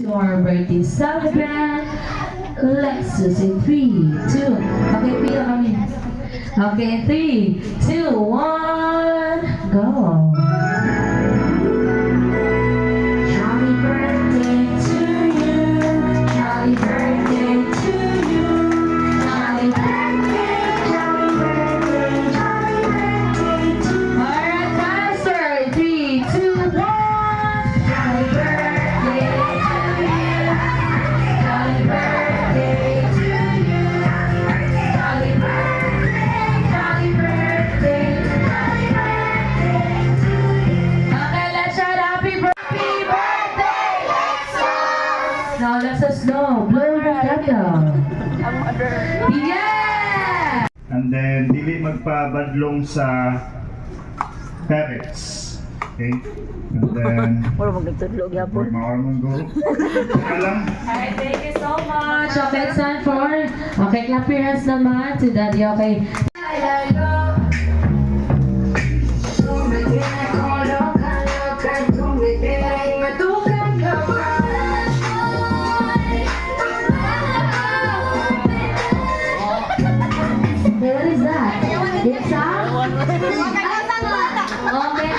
Your birthday celebrant, Lexus in 3, 2. Okay, pila kami. Okay, 3, 2, 1, go. Happy birthday to you. Happy birthday to you. Happy birthday, happy birthday, happy birthday to you. Alright, faster. 3, 2, 1. Happy birthday to you. Happy birthday to you. Happy birthday, happy birthday, happy birthday to you. Okay, let's shout happy birthday, Lexus! Now let's slow, blow the candle. Yeah! And then, dili magpabadlong sa parents. Okay? And then, Wala magtutulog yapon. maormong go. Alam, Alright, thank you so much. Okay, it's time for, okay, clap your hands naman to daddy, okay. What is that? It's a? Okay,